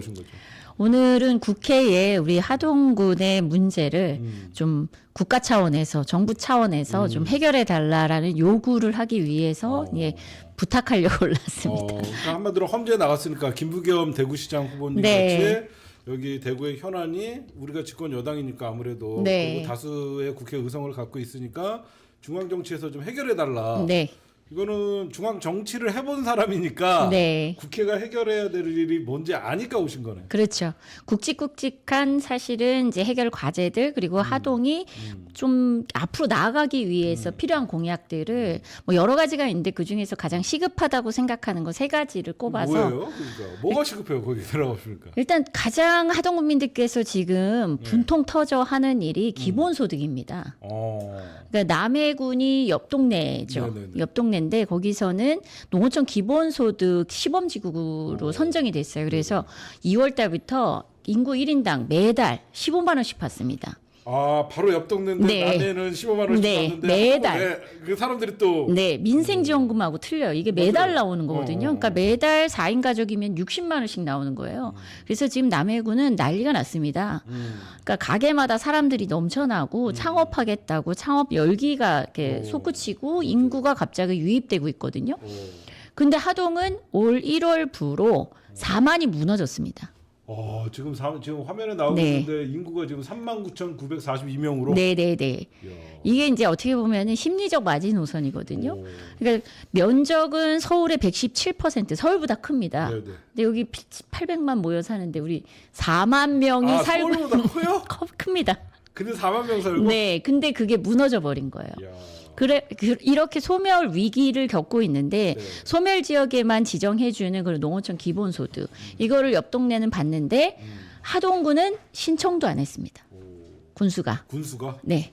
나오신 거죠? 오늘은 국회에 우리 하동군의 문제를 좀 국가 차원에서 정부 차원에서 좀 해결해 달라라는 요구를 하기 위해서 예, 부탁하려고 올랐습니다. 그러니까 한마디로 험지에 나갔으니까 김부겸 대구시장 후보님 네. 같이 여기 대구의 현안이 우리가 집권 여당이니까 아무래도 네. 그리고 다수의 국회 의석을 갖고 있으니까 중앙 정치에서 좀 해결해 달라. 네. 이거는 중앙 정치를 해본 사람이니까 네. 국회가 해결해야 될 일이 뭔지 아니까 오신 거네. 그렇죠. 굵직굵직한 사실은 이제 해결 과제들 그리고 하동이 좀 앞으로 나아가기 위해서 필요한 공약들을 뭐 여러 가지가 있는데 그 중에서 가장 시급하다고 생각하는 거 세 가지를 꼽아서 뭐예요? 그러니까 뭐가 시급해요? 거기 들어가십니까? 일단 가장 하동 국민들께서 지금 분통 터져 하는 일이 기본소득입니다. 그러니까 남해군이 옆 동네죠. 네네네. 옆 동네인데 거기서는 농어촌 기본소득 시범지구로 선정이 됐어요. 그래서 2월 달부터 인구 1인당 매달 15만 원씩 받습니다. 아 바로 옆 동네인데 네. 남해는 15만 원씩 네, 받는데 매달. 그 사람들이 또 네, 민생지원금하고 틀려요. 이게 매달 맞아요. 나오는 거거든요. 그러니까 매달 4인 가족이면 60만 원씩 나오는 거예요. 그래서 지금 남해군은 난리가 났습니다. 그러니까 가게마다 사람들이 넘쳐나고 창업하겠다고 창업 열기가 이렇게 솟구치고 인구가 갑자기 유입되고 있거든요. 근데 하동은 올 1월부로 4만이 무너졌습니다. 지금 지금 화면에 나오고 네. 있는데 인구가 지금 39,942명으로. 네네네. 이게 이제 어떻게 보면은 심리적 마지노선이거든요. 그러니까 면적은 서울의 117%, 서울보다 큽니다. 네네. 근데 여기 800만 모여 사는데 우리 4만 명이 아, 살고 서울보다 커요? 큽니다. 근데 4만 명 살고. 네, 근데 그게 무너져 버린 거예요. 이야. 이렇게 소멸 위기를 겪고 있는데 네. 소멸 지역에만 지정해주는 그 농어촌 기본소득 이거를 옆 동네는 받는데 하동군은 신청도 안 했습니다. 군수가. 군수가. 네.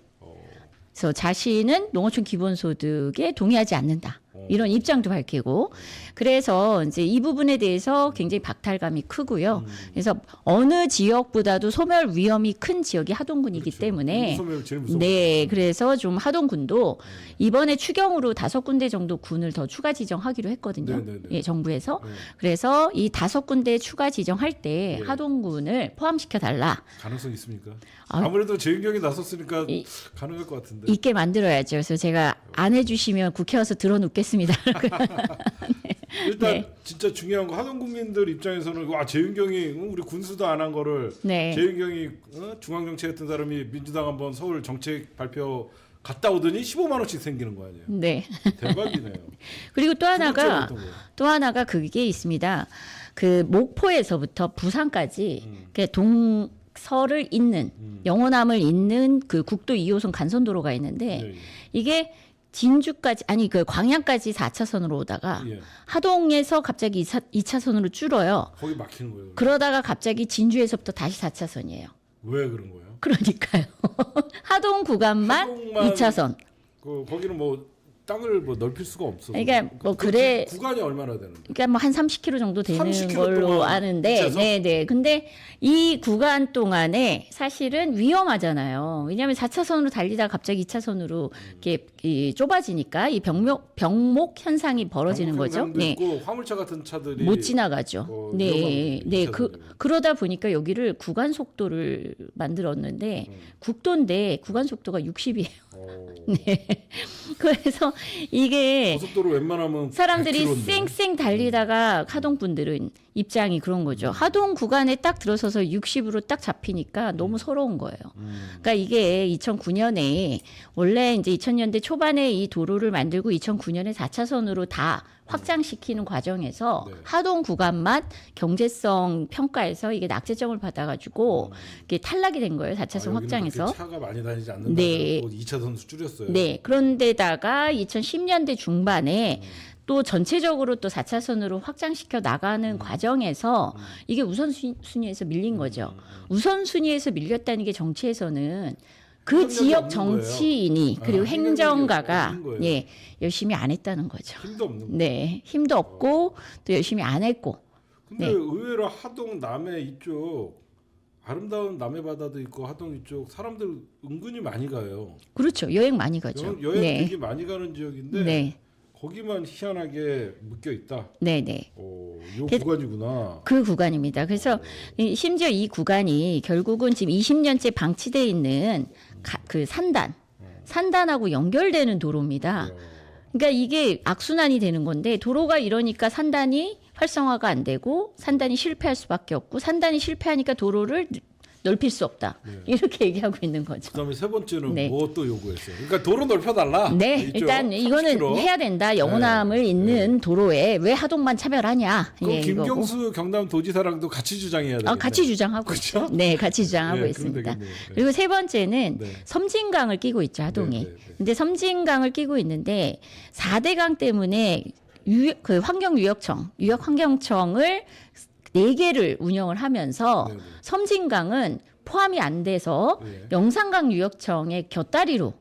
그래서 자신은 농어촌 기본소득에 동의하지 않는다. 이런 입장도 밝히고 그래서 이제 이 부분에 대해서 굉장히 박탈감이 크고요. 그래서 어느 지역보다도 소멸 위험이 큰 지역이 하동군이기 그렇죠. 때문에 소멸 제일 무서워. 네, 그래서 좀 하동군도 이번에 추경으로 5군데 정도 군을 더 추가 지정하기로 했거든요. 네네네. 예, 정부에서. 네. 그래서 이 5군데 추가 지정할 때 네. 하동군을 포함시켜 달라. 가능성 있습니까? 아, 아무래도 재윤경이 나섰으니까 가능할 것 같은데. 있게 만들어야죠. 그래서 제가 안 해주시면 국회 와서 들어눕겠습니다. 일단 네. 진짜 중요한 거 하동 국민들 입장에서는 와 재윤경이 우리 군수도 안 한 거를 네. 재윤경이 중앙정치 같은 사람이 민주당 한번 서울 정책 발표 갔다 오더니 15만 원씩 생기는 거 아니에요? 네. 대박이네요. 그리고 또 두 번째는 하나가 어떤 거예요? 그게 있습니다. 그 목포에서부터 부산까지 그 동서를 잇는 영호남을 잇는 그 국도 2호선 간선도로가 있는데 네. 이게 진주까지 아니 그 광양까지 4차선으로 오다가 예. 하동에서 갑자기 2차선으로 줄어요. 거기 막히는 거예요. 그러다가 갑자기 진주에서부터 다시 4차선이에요. 왜 그런 거예요? 그러니까요. 하동 구간만 하동만 2차선. 거기는 뭐 땅을 뭐 넓힐 수가 없어서. 그러니까 뭐 그래 구간이 얼마나 되는데? 그러니까 뭐 한 30km 정도 되는 30km 걸로 동안 아는데, 2차선? 네. 근데 이 구간 동안에 사실은 위험하잖아요. 왜냐하면 4차선으로 달리다가 갑자기 2차선으로 이렇게 좁아지니까 이 병목 현상이 벌어지는 거죠. 네. 있고 화물차 같은 차들이 못 지나가죠. 네, 위험하거든요, 네. 2차선이면. 그러다 보니까 여기를 구간 속도를 만들었는데 국도인데 구간 속도가 60이에요. 네. 그래서 이게 고속도로 웬만하면 사람들이 100km 인데. 쌩쌩 달리다가 하동 분들은 입장이 그런 거죠. 하동 구간에 딱 들어서서 60으로 딱 잡히니까 너무 서러운 거예요. 그러니까 이게 2009년에 원래 이제 2000년대 초반에 이 도로를 만들고 2009년에 4차선으로 다 확장시키는 과정에서 네. 하동 구간만 경제성 평가에서 이게 낙제점을 받아가지고 이게 탈락이 된 거예요. 4차선 여기는 확장에서. 그렇게 차가 많이 다니지 않는다. 네. 2차선도 줄였어요. 네. 그런데다가 2010년대 중반에 또 전체적으로 또 4차선으로 확장시켜 나가는 과정에서 이게 우선순위에서 밀린 거죠. 우선순위에서 밀렸다는 게 정치에서는 그 협력이 지역 없는 정치인이 거예요. 그리고 협력이 행정가가 없는 거예요. 예, 열심히 안 했다는 거죠. 힘도 없는 거예요. 네. 힘도 없고 또 열심히 안 했고. 근데 네. 의외로 하동 남해 이쪽 아름다운 남해 바다도 있고 하동 이쪽 사람들 은근히 많이 가요. 그렇죠. 여행 많이 가죠. 여행 네. 되게 많이 가는 지역인데 네. 거기만 희한하게 묶여 있다. 네네. 요 그- 구간이구나. 그 구간입니다. 그래서 심지어 이 구간이 결국은 지금 20년째 방치돼 있는 그 산단하고 연결되는 도로입니다. 그러니까 이게 악순환이 되는 건데 도로가 이러니까 산단이 활성화가 안 되고 산단이 실패할 수밖에 없고 산단이 실패하니까 도로를 넓힐 수 없다. 네. 이렇게 얘기하고 있는 거죠. 그다음에 세 번째는 네. 뭐 또 요구했어요? 그러니까 도로 넓혀달라. 네, 있죠? 일단 이거는 30km. 해야 된다. 영호남을 잇는 도로에 왜 하동만 차별하냐? 그럼 예, 이거고. 김경수 경남도지사랑도 같이 주장해야 되겠네. 같이 주장하고 그렇죠? 있죠. 네, 같이 주장하고 네, 있습니다. 그럼 되겠네요. 네. 그리고 세 번째는 네. 섬진강을 끼고 있죠, 하동이. 네, 네, 네. 근데 섬진강을 끼고 있는데 4대강 때문에 그 유역환경청을 4개를 운영을 하면서 네, 네. 섬진강은 포함이 안 돼서 네. 영산강 유역청의 곁다리로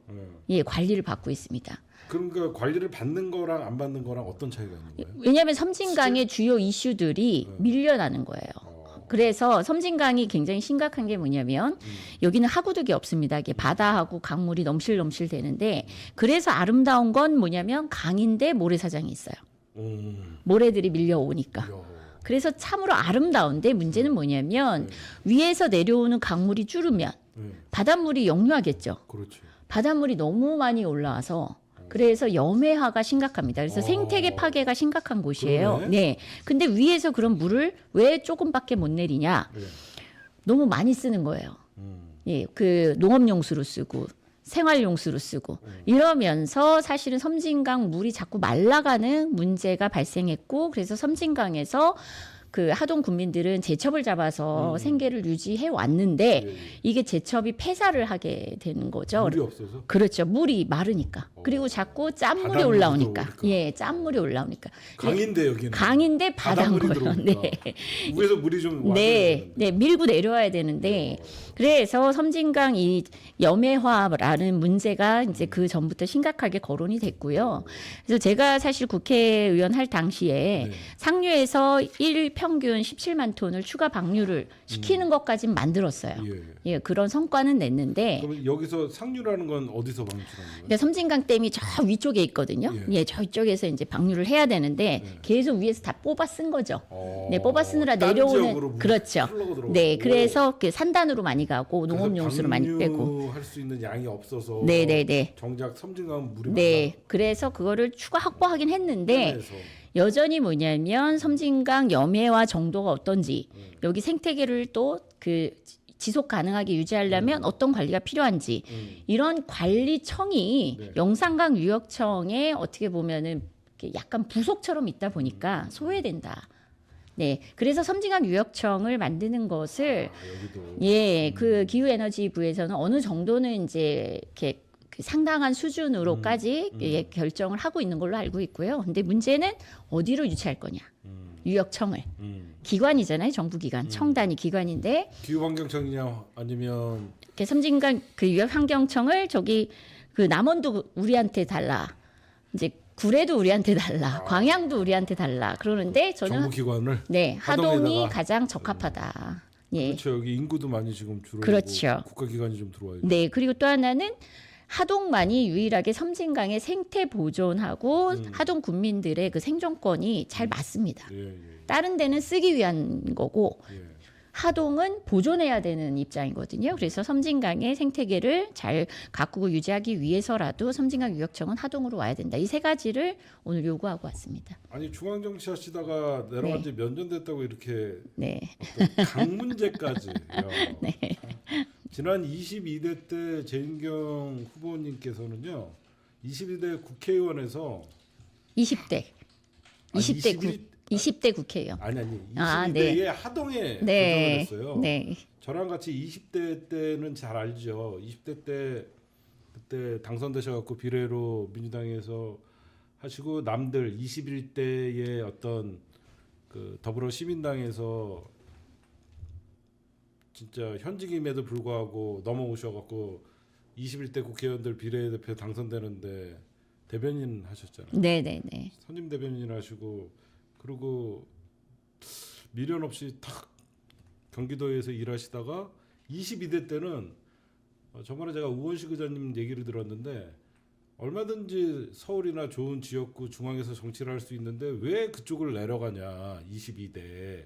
네. 관리를 받고 있습니다. 그러니까 관리를 받는 거랑 안 받는 거랑 어떤 차이가 있는 거예요? 왜냐하면 섬진강의 주요 이슈들이 밀려나는 거예요. 그래서 섬진강이 굉장히 심각한 게 뭐냐면 여기는 하구둑이 없습니다. 이게 바다하고 강물이 넘실넘실 되는데 그래서 아름다운 건 뭐냐면 강인데 모래사장이 있어요. 모래들이 밀려오니까. 야. 그래서 참으로 아름다운데 문제는 뭐냐면 위에서 내려오는 강물이 줄으면 네. 바닷물이 역류하겠죠. 그렇죠. 바닷물이 너무 많이 올라와서 그래서 염해화가 심각합니다. 그래서 생태계 파괴가 심각한 곳이에요. 그러네. 네. 근데 위에서 그런 물을 왜 조금밖에 못 내리냐? 네. 너무 많이 쓰는 거예요. 예, 그 농업용수로 쓰고 생활용수로 쓰고 이러면서 사실은 섬진강 물이 자꾸 말라가는 문제가 발생했고 그래서 섬진강에서 그 하동 군민들은 제첩을 잡아서 생계를 유지해 왔는데 예, 예. 이게 제첩이 폐사를 하게 되는 거죠. 물이 없어서. 그렇죠. 물이 마르니까. 그리고 자꾸 짠물이 바닷물이 올라오니까. 들어오니까. 예, 짠물이 올라오니까. 강인데 여기는. 강인데 바다인 바닷물이 거예요. 들어오니까. 네. 위에서 물이 좀 와야 네, 되는데. 네, 밀고 내려와야 되는데 그래서 섬진강 이 염해화라는 문제가 이제 그 전부터 심각하게 거론이 됐고요. 그래서 제가 사실 국회의원 할 당시에 네. 상류에서 일 평균 17만 톤을 추가 방류를 시키는 것까진 만들었어요. 예. 예, 그런 성과는 냈는데 그럼 여기서 상류라는 건 어디서 방출하는 거예요? 근데 섬진강 댐이 저 위쪽에 있거든요. 예. 예, 저쪽에서 이제 방류를 해야 되는데 계속 위에서 다 뽑아 쓴 거죠. 네, 뽑아 쓰느라 딴 지역으로 내려오는 물이 그렇죠. 흘러가 들어오고. 네, 그래서 그 산단으로 많이 가고 농업용수로 많이 빼고. 할 수 있는 양이 없어서. 네, 네, 네. 정작 섬진강 물이 네, 그래서 그거를 추가 확보하긴 했는데 많아서. 여전히 뭐냐면 섬진강 염해화 정도가 어떤지 여기 생태계를 또 그 지속 가능하게 유지하려면 어떤 관리가 필요한지 이런 관리청이 네. 영산강 유역청에 어떻게 보면은 이렇게 약간 부속처럼 있다 보니까 소외된다. 네, 그래서 섬진강 유역청을 만드는 것을 여기도. 예, 그 기후에너지부에서는 어느 정도는 이제 이렇게 그 상당한 수준으로까지 예, 결정을 하고 있는 걸로 알고 있고요. 근데 문제는 어디로 유치할 거냐? 유역청을 기관이잖아요, 정부 기관, 청단이 기관인데 기후환경청이냐 아니면 그 섬진강 그 유역환경청을 저기 그 남원도 우리한테 달라, 이제 구례도 우리한테 달라, 광양도 우리한테 달라 그러는데 저는 정부기관을. 네 하동이 하동에다가. 가장 적합하다. 예. 그렇죠. 여기 인구도 많이 지금 줄어들고. 그렇죠. 국가기관이 좀 들어와요. 네, 그리고 또 하나는 하동만이 유일하게 섬진강의 생태 보존하고 하동 군민들의 그 생존권이 잘 맞습니다. 예, 예, 다른 데는 쓰기 위한 거고 예. 하동은 보존해야 되는 입장이거든요. 그래서 섬진강의 생태계를 잘 가꾸고 유지하기 위해서라도 섬진강 유역청은 하동으로 와야 된다. 이 세 가지를 오늘 요구하고 왔습니다. 아니 중앙정치 하시다가 내려간 지 몇 년 됐다고 이렇게 네. 어떤 강 문제까지. 야. 네. 지난 22대 때 재인경 후보님께서는요. 22대 국회의원에서 20대. 아, 20대 국회의원. 아니 22대에 아, 네. 하동에 네. 도전을 했어요. 네. 저랑 같이 20대 때는 잘 알죠. 20대 때 그때 당선되셔갖고 비례로 민주당에서 하시고 남들 21대의 어떤 그 더불어 시민당에서 진짜 현직임에도 불구하고 넘어오셔갖고 21대 국회의원들 비례대표 당선되는데 대변인 하셨잖아요. 네, 네, 네. 선임 대변인 하시고 그리고 미련 없이 탁 경기도에서 일하시다가 22대 때는 저번에 제가 우원식 의장님 얘기를 들었는데 얼마든지 서울이나 좋은 지역구 중앙에서 정치를 할 수 있는데 왜 그쪽을 내려가냐 22대.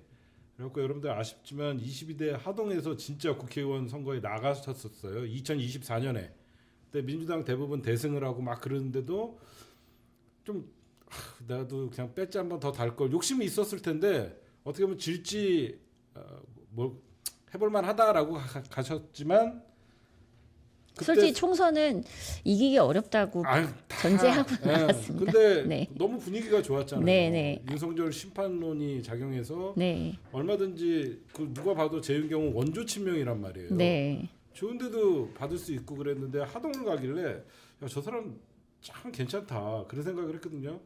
그래갖고 여러분들 아쉽지만 22대 하동에서 진짜 국회의원 선거에 나가셨었어요. 2024년에. 그때 민주당 대부분 대승을 하고 막 그러는데도 좀 나도 그냥 배지 한번 더 달 걸 욕심이 있었을 텐데 어떻게 보면 질지 뭐 해볼만 하다라고 가셨지만 솔직히 총선은 이기기 어렵다고 전제하고 나갔습니다. 근데 네. 너무 분위기가 좋았잖아요. 네. 윤석열 심판론이 작용해서 네. 얼마든지 그 누가 봐도 재윤 경우 원조 친명이란 말이에요. 네. 좋은데도 받을 수 있고 그랬는데 하동을 가길래 야, 저 사람 참 괜찮다 그런 생각을 했거든요.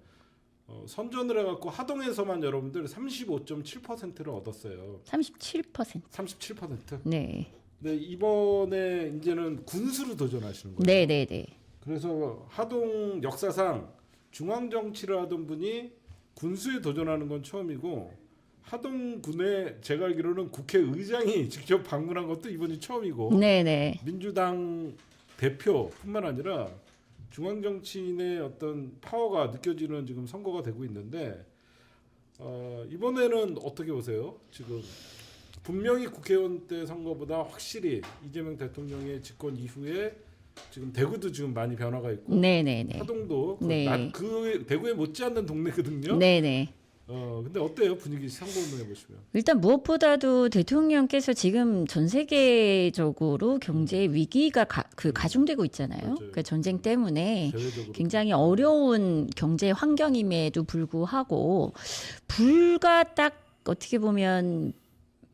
선전을 해갖고 하동에서만 여러분들 35.7%를 얻었어요. 37%. 37%. 네. 근데 이번에 이제는 군수로 도전하시는 거예요. 네, 네, 네. 그래서 하동 역사상 중앙 정치를 하던 분이 군수에 도전하는 건 처음이고 하동군에 제가 알기로는 국회의장이 직접 방문한 것도 이번이 처음이고 네, 네. 민주당 대표뿐만 아니라 중앙 정치인의 어떤 파워가 느껴지는 지금 선거가 되고 있는데 이번에는 어떻게 보세요? 지금 분명히 국회의원 때 선거보다 확실히 이재명 대통령의 집권 이후에 지금 대구도 지금 많이 변화가 있고 네, 네, 네. 하동도 네. 그 대구에 못지않는 동네거든요. 네, 네. 근데 어때요 분위기 상고문해 보시면? 일단 무엇보다도 대통령께서 지금 전 세계적으로 경제 위기가 가중되고 있잖아요. 그러니까 전쟁 때문에 대외적으로. 굉장히 어려운 경제 환경임에도 불구하고 불과 딱 어떻게 보면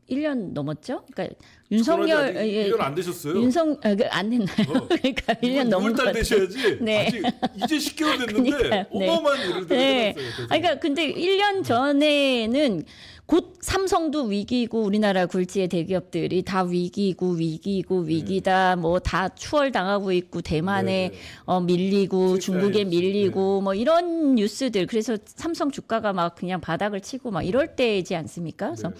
1년 넘었죠? 그러니까 윤석열 1년 안 되셨어요? 안 됐나요? 그러니까 1년 넘은 것 6월 달 같아요. 되셔야지. 네. 아직 이제 10개월 됐는데 그러니까요. 네. 어마어마한 일을 네. 해놨어요. 그러니까 근데 1년 전에는 곧 삼성도 위기고 우리나라 굴지의 대기업들이 다 위기다 뭐 다 추월당하고 있고 대만에 밀리고 중국에 밀리고 뭐 이런 뉴스들 그래서 삼성 주가가 막 그냥 바닥을 치고 막 이럴 때이지 않습니까? 그래서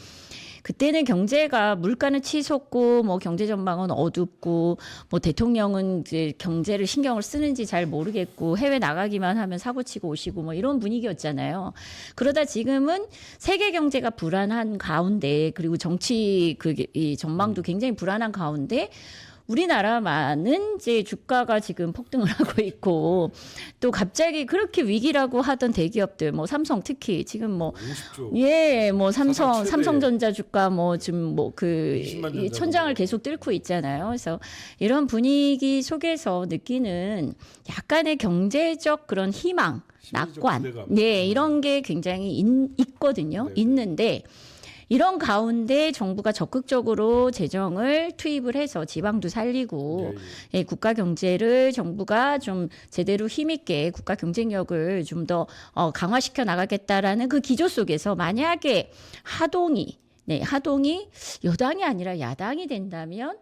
그때는 경제가 물가는 치솟고 뭐 경제 전망은 어둡고 뭐 대통령은 이제 경제를 신경을 쓰는지 잘 모르겠고 해외 나가기만 하면 사고 치고 오시고 뭐 이런 분위기였잖아요. 그러다 지금은 세계 경제가 불안한 가운데 그리고 정치 이 전망도 굉장히 불안한 가운데 우리나라만은 이제 주가가 지금 폭등을 하고 있고 또 갑자기 그렇게 위기라고 하던 대기업들 뭐 삼성 특히 지금 뭐 50조. 예, 뭐 최대. 삼성전자 주가 뭐 지금 뭐 그 20만 전자 천장을 계속 뚫고 있잖아요. 그래서 이런 분위기 속에서 느끼는 약간의 경제적 그런 희망, 심리적 낙관, 기대감. 예, 이런 게 굉장히 있거든요. 네. 있는데. 이런 가운데 정부가 적극적으로 재정을 투입을 해서 지방도 살리고 예, 국가 경제를 정부가 좀 제대로 힘있게 국가 경쟁력을 좀 더 강화시켜 나가겠다라는 그 기조 속에서 만약에 하동이 여당이 아니라 야당이 된다면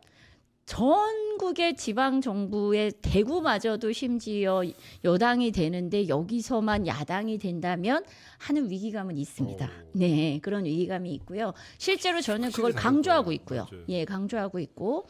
전국의 지방 정부의 대구마저도 심지어 여당이 되는데 여기서만 야당이 된다면 하는 위기감은 있습니다. 네, 그런 위기감이 있고요. 실제로 저는 그걸 강조하고 있고요. 맞아요. 예, 강조하고 있고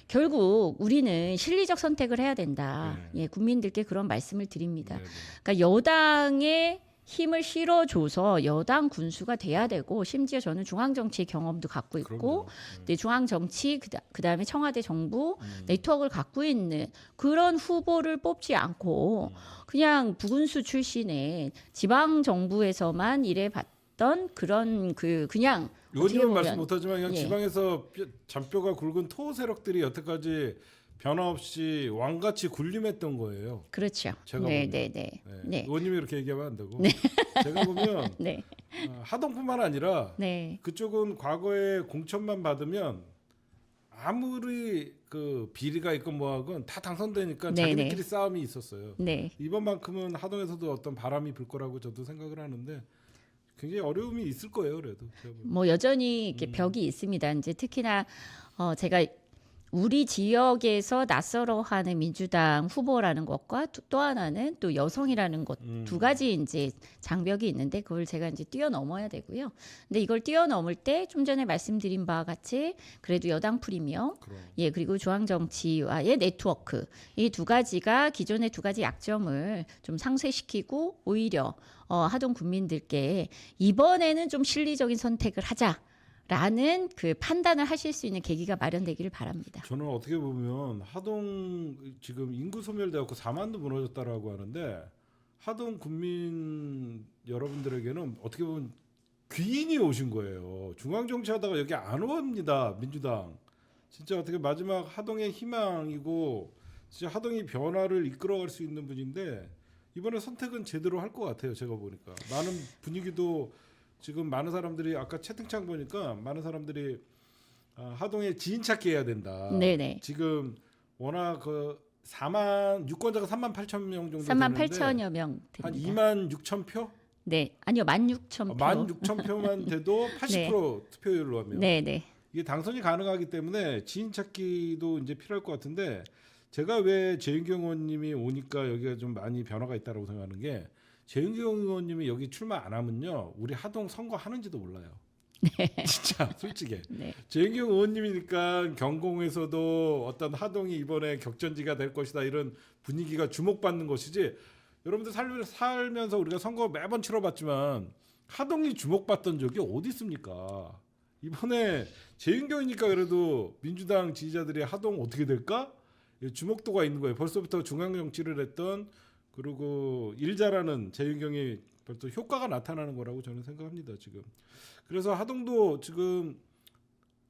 결국 우리는 실리적 선택을 해야 된다. 예, 국민들께 그런 말씀을 드립니다. 그러니까 여당의 힘을 실어줘서 여당 군수가 돼야 되고 심지어 저는 중앙정치 경험도 갖고 있고 네, 중앙정치 그다음에 청와대 정부 네트워크를 갖고 있는 그런 후보를 뽑지 않고 그냥 부군수 출신의 지방정부에서만 일해봤던 그런 그냥 의원님은 말씀 못하지만 그냥 예. 지방에서 잔뼈가 굵은 토 세력들이 여태까지 변화 없이 왕같이 군림했던 거예요. 그렇죠. 제가 네, 보면. 네, 네. 네. 의원님이 이렇게 얘기하면 안 되고 제가 보면 네. 하동뿐만 아니라 네. 그쪽은 과거에 공천만 받으면 아무리 그 비리가 있건 뭐하건 다 당선되니까 네, 자기들끼리 네. 싸움이 있었어요. 네. 이번만큼은 하동에서도 어떤 바람이 불 거라고 저도 생각을 하는데 굉장히 어려움이 있을 거예요. 그래도 제가 보면. 뭐 여전히 이렇게 벽이 있습니다. 이제 특히나 제가 우리 지역에서 낯설어하는 민주당 후보라는 것과 또 하나는 또 여성이라는 것 두 가지 이제 장벽이 있는데 그걸 제가 이제 뛰어넘어야 되고요. 근데 이걸 뛰어넘을 때 좀 전에 말씀드린 바와 같이 그래도 여당 프리미엄, 그럼. 예 그리고 중앙 정치와의 네트워크 이 두 가지가 기존의 두 가지 약점을 좀 상쇄시키고 오히려 하동 국민들께 이번에는 좀 실리적인 선택을 하자라는 그 판단을 하실 수 있는 계기가 마련되기를 바랍니다. 저는 어떻게 보면 하동 지금 인구 소멸되었고 4만도 무너졌다라고 하는데 하동 국민 여러분들에게는 어떻게 보면 귀인이 오신 거예요. 중앙 정치하다가 여기 안 옵니다. 민주당. 진짜 어떻게 마지막 하동의 희망이고 진짜 하동이 변화를 이끌어갈 수 있는 분인데 이번에 선택은 제대로 할 것 같아요. 제가 보니까 많은 분위기도 지금 많은 사람들이 아까 채팅창 보니까 많은 사람들이 하동에 지인 찾기 해야 된다. 네네. 지금 워낙 그 4만 유권자가 3만 8천 명 정도 3만 되는데 8천여 명 한 됩니다. 2만 6천 표? 네, 아니요 16,000표. 1만 6천 표만 돼도 80% 투표율로 하면 네네. 이게 당선이 가능하기 때문에 지인 찾기도 이제 필요할 것 같은데 제가 왜 재윤경 의원님이 오니까 여기가 좀 많이 변화가 있다고 생각하는 게 재윤경 의원님이 여기 출마 안 하면요 우리 하동 선거 하는지도 몰라요. 진짜 솔직히 네. 재윤경 의원님이니까 경공에서도 어떤 하동이 이번에 격전지가 될 것이다 이런 분위기가 주목받는 것이지 여러분들 살면서 우리가 선거 매번 치러봤지만 하동이 주목받던 적이 어디 있습니까? 이번에 재윤경이니까 그래도 민주당 지지자들이 하동 어떻게 될까? 주목도가 있는 거예요. 벌써부터 중앙 정치를 했던 그리고 일 잘하는 재윤경이 벌써 효과가 나타나는 거라고 저는 생각합니다. 지금. 그래서 하동도 지금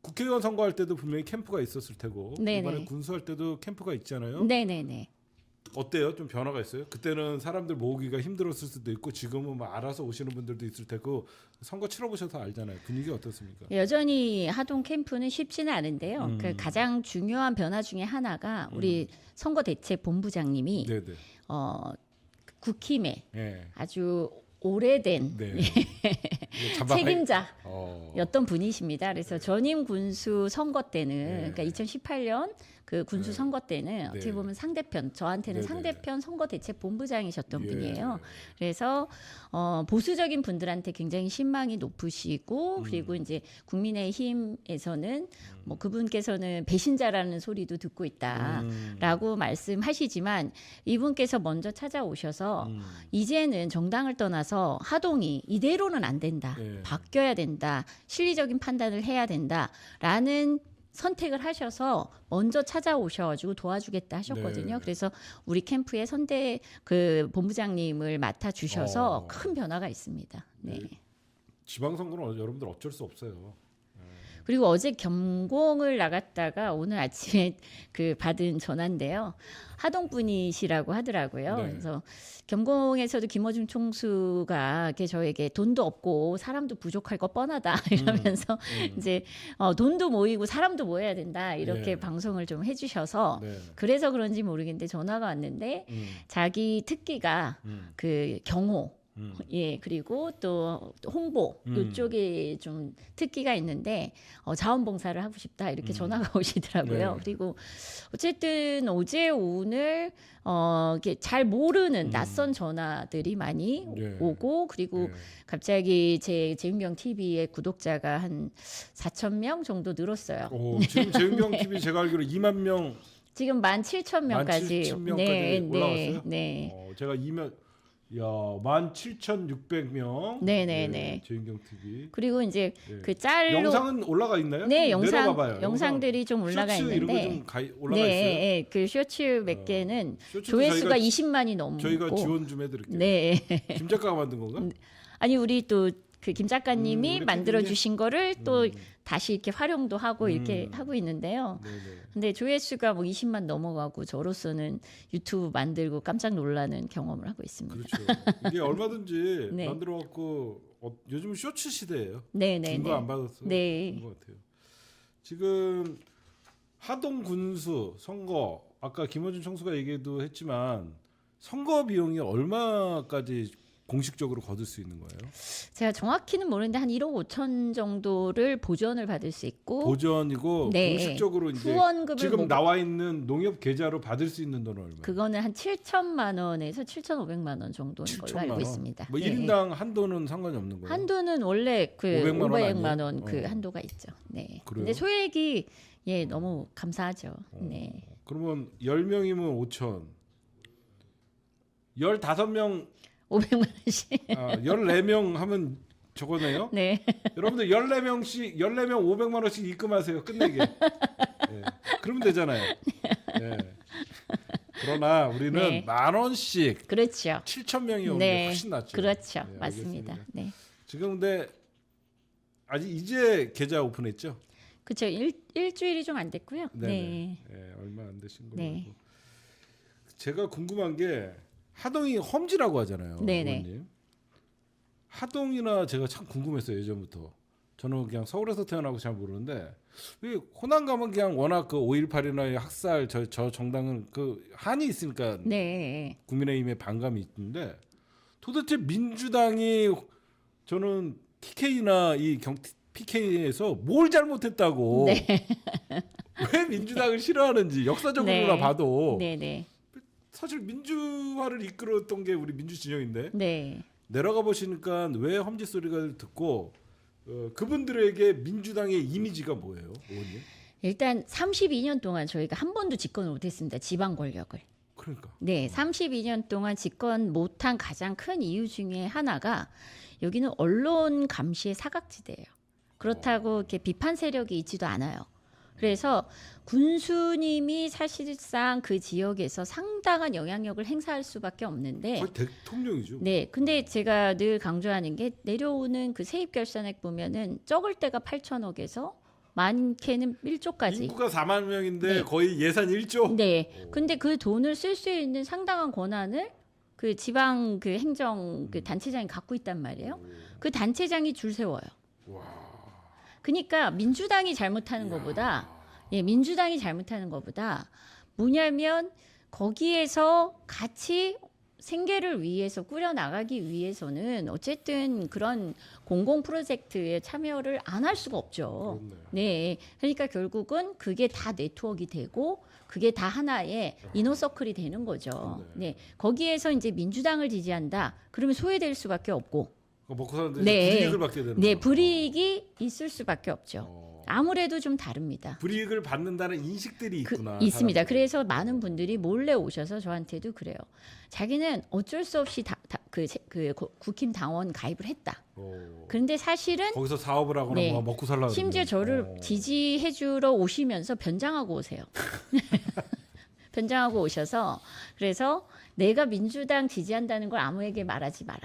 국회의원 선거할 때도 분명히 캠프가 있었을 테고 네네. 이번에 군수할 때도 캠프가 있잖아요. 네네네. 어때요? 좀 변화가 있어요? 그때는 사람들 모으기가 힘들었을 수도 있고 지금은 뭐 알아서 오시는 분들도 있을 테고 선거 치러보셔서 알잖아요. 분위기 어떻습니까? 여전히 하동 캠프는 쉽지는 않은데요. 그 가장 중요한 변화 중에 하나가 우리 선거대책 본부장님이 네네. 국힘에 네. 아주 오래된 네. 책임자였던 분이십니다. 그래서 전임 군수 선거 때는 네. 그러니까 2018년 그 군수 네. 선거 때는 어떻게 네. 보면 상대편 저한테는 네, 네, 상대편 선거대책 본부장이셨던 예. 분이에요. 그래서 보수적인 분들한테 굉장히 신망이 높으시고 그리고 이제 국민의힘에서는 뭐 그분께서는 배신자라는 소리도 듣고 있다라고 말씀하시지만 이분께서 먼저 찾아오셔서 이제는 정당을 떠나서 하동이 이대로는 안 된다. 네. 바뀌어야 된다. 실리적인 판단을 해야 된다라는 선택을 하셔서 먼저 찾아오셔가지고 도와주겠다 하셨거든요. 네. 그래서 우리 캠프의 선대 그 본부장님을 맡아 주셔서 큰 변화가 있습니다. 네. 네. 지방선거는 여러분들 어쩔 수 없어요. 그리고 어제 경공을 나갔다가 오늘 아침에 그 받은 전화인데요. 하동 분이시라고 하더라고요. 네. 그래서 경공에서도 김어준 총수가 이렇게 저에게 돈도 없고 사람도 부족할 거 뻔하다 이러면서 이제 돈도 모이고 사람도 모여야 된다 이렇게 네. 방송을 좀 해주셔서 네. 그래서 그런지 모르겠는데 전화가 왔는데 자기 특기가 그 경호 예, 그리고 또 홍보 이쪽에 좀 특기가 있는데 자원봉사를 하고 싶다 이렇게 전화가 오시더라고요. 네. 그리고 어쨌든 어제 오늘 이렇게 잘 모르는 낯선 전화들이 많이 네. 오고 그리고 네. 갑자기 제 재윤경 TV의 구독자가 한 4천 명 정도 늘었어요. 지금 재윤경 TV 제가 알기로 2만 명, 지금 17,000명까지 17,000명까지 올라갔어요. 네. 제가 17,600명. 네네네. 재윤경 TV. 그리고 이제 네. 그 짤로 영상은 올라가 있나요? 네, 내려가봐요. 영상들이 좀 올라가 쇼츠 이런 있는데 거 좀 올라가 네, 있어요. 네, 그 쇼츠 몇 개는 쇼츠도 조회수가 저희가 20만이 넘고 저희가 지원 좀 해드릴게요. 네. 김 작가가 만든 건가? 아니 우리 또 그 김 작가님이 우리 만들어 PD님? 주신 거를 또 다시 이렇게 활용도 하고 이렇게 음. 하고 있는데요. 네네. 근데 조회수가 뭐 20만 넘어가고 저로서는 유튜브 만들고 깜짝 놀라는 경험을 하고 있습니다. 그렇죠. 이게 얼마든지 네. 만들어갖고 요즘은 쇼츠 시대예요. 네, 네, 준 거 네. 안 받았어요. 네. 것 같아요. 지금 하동 군수 선거 아까 김어준 총수가 얘기도 했지만 선거 비용이 얼마까지 공식적으로 거둘 수 있는 거예요? 제가 정확히는 모르는데 한 1억 5천 정도를 보전을 받을 수 있고 보전이고 네. 공식적으로 이제 후원금을 지금 뭐- 나와 있는 농협 계좌로 받을 수 있는 돈은 얼마예요? 그거는 한 7천만 원에서 7,500만 원 정도인 걸로 7천만 알고 원? 있습니다. 뭐 네. 1인당 한도는 상관이 없는 거예요? 한도는 원래 그 500만 원 500만 원 아니에요? 그 한도가 있죠. 네. 그래요? 근데 소액이 예 너무 감사하죠. 네. 그러면 10명이면 5천. 15명 500만 원씩. 14명 하면 저거네요. 네. 여러분들 14명씩 14명 500만 원씩 입금하세요. 끝내게. 예. 그러면 되잖아요. 예. 그러나 우리는 네. 만 원씩 그렇죠. 7천 명이 오는 게 네. 훨씬 낫죠. 그렇죠. 네, 맞습니다. 알겠습니다. 네. 지금 근데 아직 이제 계좌 오픈했죠? 그렇죠. 일주일이 좀 안 됐고요. 네네. 네. 예, 얼마 안 되신 걸로 네. 알고. 제가 궁금한 게 하동이 험지라고 하잖아요. 네네. 의원님. 하동이나 제가 참 궁금했어요 예전부터. 저는 그냥 서울에서 태어나고 잘 모르는데 왜 호남 가면 그냥 워낙 그 5.18이나 학살 저 정당은 그 한이 있으니까 네. 국민의힘에 반감이 있는데 도대체 민주당이 저는 TK나 이 PK에서 뭘 잘못했다고 네. 왜 민주당을 싫어하는지 역사적으로나 네. 봐도 네, 네. 사실 민주화를 이끌었던 게 우리 민주진영인데 네. 내려가 보시니까 왜 험지 소리가 듣고 그분들에게 민주당의 이미지가 뭐예요, 의원님? 일단 32년 동안 저희가 한 번도 집권을 못했습니다. 지방 권력을. 그러니까 네, 32년 동안 집권 못한 가장 큰 이유 중에 하나가 여기는 언론 감시의 사각지대예요. 그렇다고 이렇게 비판 세력이 있지도 않아요. 그래서 군수님이 사실상 그 지역에서 상당한 영향력을 행사할 수밖에 없는데 거의 대통령이죠. 네, 근데 제가 늘 강조하는 게 내려오는 그 세입 결산액 보면은 적을 때가 8천억에서 많게는 1조까지. 인구가 4만 명인데 네. 거의 예산 1조. 네. 근데 그 돈을 쓸 수 있는 상당한 권한을 그 지방 그 행정 그 단체장이 갖고 있단 말이에요. 그 단체장이 줄 세워요. 와. 그러니까 민주당이 잘못하는 것보다 민주당이 잘못하는 것보다 뭐냐면 거기에서 같이 생계를 위해서 꾸려 나가기 위해서는 어쨌든 그런 공공 프로젝트에 참여를 안 할 수가 없죠. 그렇네요. 네. 그러니까 결국은 그게 다 네트워크가 되고 그게 다 하나의 이너서클이 되는 거죠. 네. 거기에서 이제 민주당을 지지한다. 그러면 소외될 수밖에 없고 먹고 사는데 네. 불이익을 받게 되는 네, 거예요. 불이익이 있을 수밖에 없죠. 아무래도 좀 다릅니다. 불이익을 받는다는 인식들이 있구나. 있습니다. 사람들이. 그래서 많은 분들이 몰래 오셔서 저한테도 그래요. 자기는 어쩔 수 없이 국힘 당원 가입을 했다. 그런데 사실은 거기서 사업을 하거나 네. 뭐 먹고 살라고 심지어 저를 지지해주러 오시면서 변장하고 오세요. 변장하고 오셔서 그래서 내가 민주당 지지한다는 걸 아무에게 말하지 마라.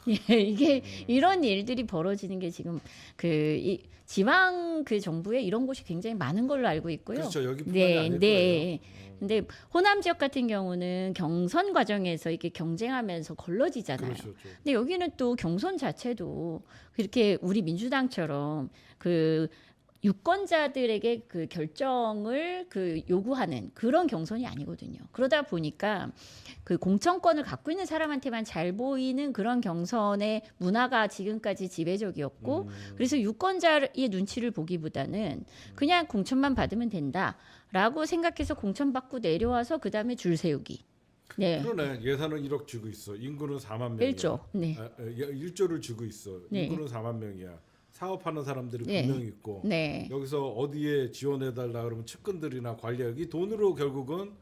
이게 이런 일들이 벌어지는 게 지금 이 지방 그 정부에 이런 곳이 굉장히 많은 걸로 알고 있고요. 그렇죠. 여기뿐만이 네, 아닐 네. 거예요. 근데 호남 지역 같은 경우는 경선 과정에서 이렇게 경쟁하면서 걸러지잖아요. 그렇죠. 근데 여기는 또 경선 자체도 그렇게 우리 민주당처럼 그 유권자들에게 그 결정을 그 요구하는 그런 경선이 아니거든요. 그러다 보니까 그 공천권을 갖고 있는 사람한테만 잘 보이는 그런 경선의 문화가 지금까지 지배적이었고 그래서 유권자의 눈치를 보기보다는 그냥 공천만 받으면 된다라고 생각해서 공천 받고 내려와서 그다음에 줄 세우기. 네. 그러네. 예산은 1억 주고 있어. 인구는 4만 명이야. 1조. 네. 1조를 주고 있어. 네. 인구는 4만 명이야. 사업하는 사람들이 네. 분명히 있고 네. 여기서 어디에 지원해달라 그러면 측근들이나 관리학이 돈으로 결국은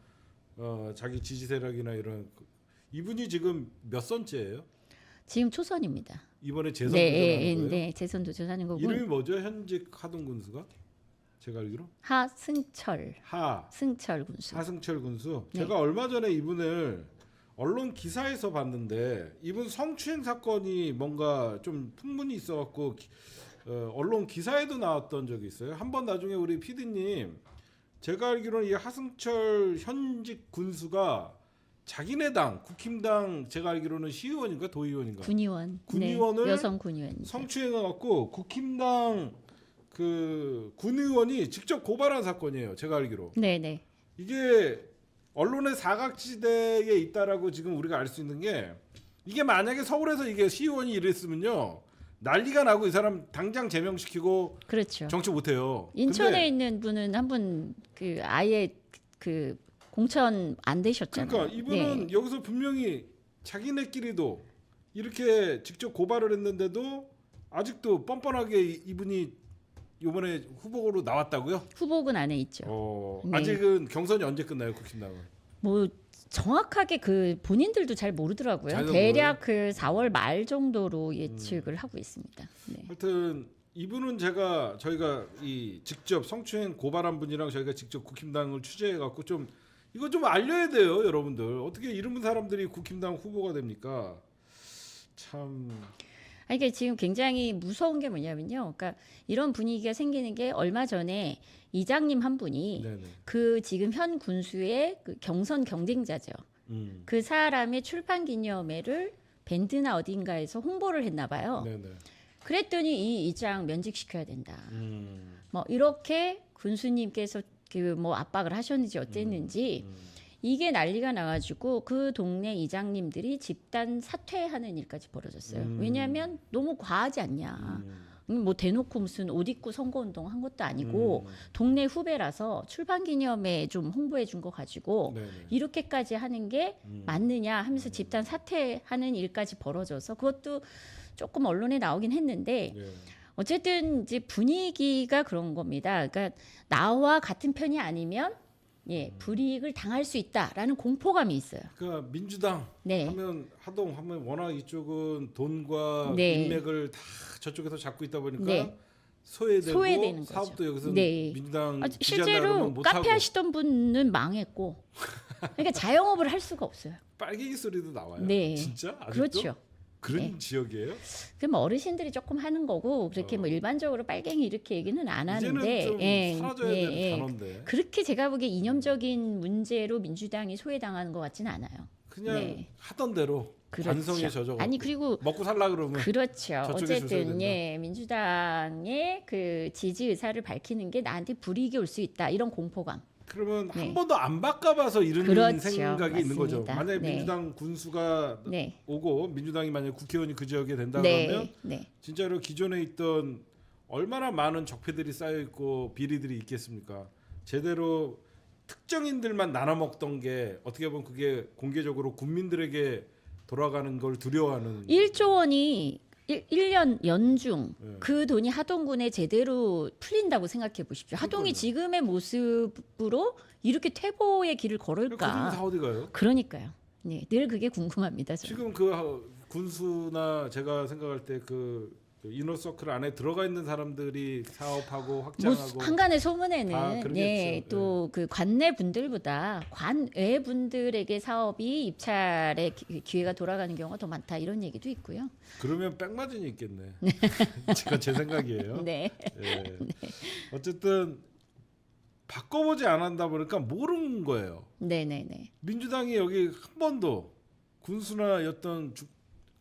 자기 지지 세력이나 이런 이분이 지금 몇 선째예요? 지금 초선입니다. 이번에 재선 네, 도전하는 거예요? 네, 재선 도전하는 거고. 이름이 뭐죠? 현직 하동 군수가? 제가 알기로 하승철 하승철 군수. 군수. 네. 제가 얼마 전에 이분을 언론 기사에서 봤는데 이분 성추행 사건이 뭔가 좀 풍문이 있어갖고 언론 기사에도 나왔던 적이 있어요. 한번 나중에 우리 PD님 제가 알기로는 이 하승철 현직 군수가 자기네 당 국힘당 제가 알기로는 시의원인가 도의원인가 군의원을 네, 여성 군의원 성추행해갖고 국힘당 그 군의원이 직접 고발한 사건이에요. 제가 알기로. 네네 이게 언론의 사각지대에 있다라고 지금 우리가 알 수 있는 게 이게 만약에 서울에서 이게 시의원이 이랬으면요 난리가 나고 이 사람 당장 제명시키고 그렇죠. 정치 못해요. 인천에 근데 있는 분은 한 분 그 아예 그 공천 안 되셨잖아요. 그러니까 이분은 네. 여기서 분명히 자기네끼리도 이렇게 직접 고발을 했는데도 아직도 뻔뻔하게 이분이 이번에 후보로 나왔다고요? 후보군 안에 있죠. 네. 아직은 경선이 언제 끝나요, 국힘당은? 뭐 정확하게 그 본인들도 잘 모르더라고요. 잘 대략 그 4월 말 정도로 예측을 하고 있습니다. 네. 하여튼 이분은 저희가 이 직접 성추행 고발한 분이랑 저희가 직접 국힘당을 취재해 갖고 좀 이거 좀 알려야 돼요, 여러분들. 어떻게 이런 사람들이 국힘당 후보가 됩니까? 참. 아니, 이게 지금 굉장히 무서운 게 뭐냐면요. 그러니까 이런 분위기가 생기는 게 얼마 전에 이장님 한 분이 네네. 그 지금 현 군수의 그 경선 경쟁자죠. 그 사람의 출판 기념회를 밴드나 어딘가에서 홍보를 했나 봐요. 네네. 그랬더니 이 이장 면직시켜야 된다. 뭐 이렇게 군수님께서 그 뭐 압박을 하셨는지 어땠는지 이게 난리가 나가지고 그 동네 이장님들이 집단 사퇴하는 일까지 벌어졌어요. 왜냐하면 너무 과하지 않냐. 뭐 대놓고 무슨 옷 입고 선거운동 한 것도 아니고 동네 후배라서 출판기념회 좀 홍보해 준 거 가지고 네네. 이렇게까지 하는 게 맞느냐 하면서 집단 사퇴하는 일까지 벌어져서 그것도 조금 언론에 나오긴 했는데 네. 어쨌든 이제 분위기가 그런 겁니다. 그러니까 나와 같은 편이 아니면 불이익을 당할 수 있다라는 공포감이 있어요. 그러니까 민주당 네. 하면 하면 워낙 이쪽은 돈과 네. 인맥을 다 저쪽에서 잡고 있다 보니까 네. 소외되고 소외되는 거죠. 사업도 여기서 네. 민주당 아, 지지한다 실제로 그러면 못 하고 카페 하시던 분은 망했고, 그러니까 자영업을 할 수가 없어요. 빨갱이 소리도 나와요. 네. 진짜? 아직도? 그렇죠. 그런 네. 지역이에요? 그럼 어르신들이 조금 하는 거고 그렇게 뭐 일반적으로 빨갱이 이렇게 얘기는 안 하는데, 이제는 좀 사라져야 되는 단어인데 그렇게 제가 보기에 이념적인 문제로 민주당이 소외당하는 것 같지는 않아요. 그냥 네. 하던 대로 그렇죠. 관성에 젖어. 아니 그리고 먹고 살라 그러면 그렇죠. 저쪽에 줄 서야 어쨌든 된다. 민주당의 그 지지 의사를 밝히는 게 나한테 불이익이 올 수 있다 이런 공포감. 그러면 네. 한 번도 안 바꿔봐서 이런 그렇죠. 생각이 있는 거죠. 맞습니다. 만약에 네. 민주당 군수가 네, 오고 민주당이 만약 국회의원이 그 지역에 된다 네, 그러면 네. 진짜로 기존에 있던 얼마나 많은 적폐들이 쌓여 있고 비리들이 있겠습니까? 제대로 특정인들만 나눠 먹던 게 어떻게 보면 그게 공개적으로 국민들에게 돌아가는 걸 두려워하는 1조 원이 1년 연중 네. 그 돈이 하동군에 제대로 풀린다고 생각해 보십시오. 하동이 그러니까요. 지금의 모습으로 이렇게 퇴보의 길을 그 돈이 다 걸을까? 어디 가요? 그러니까요. 네, 늘 그게 궁금합니다. 저는. 지금 군수나 제가 생각할 때 그 이너서클 안에 들어가 있는 사람들이 사업하고 뭐 확장하고 한간의 다 소문에는 그러겠죠. 또 그 관내 분들보다 관외 분들에게 사업이 입찰의 기회가 돌아가는 경우가 더 많다 이런 얘기도 있고요. 그러면 백마진이 있겠네. 제가 제 생각이에요. 네, 예. 어쨌든 바꿔보지 않았다 보니까 모르는 거예요. 네, 네, 네. 민주당이 여기 한 번도 군수나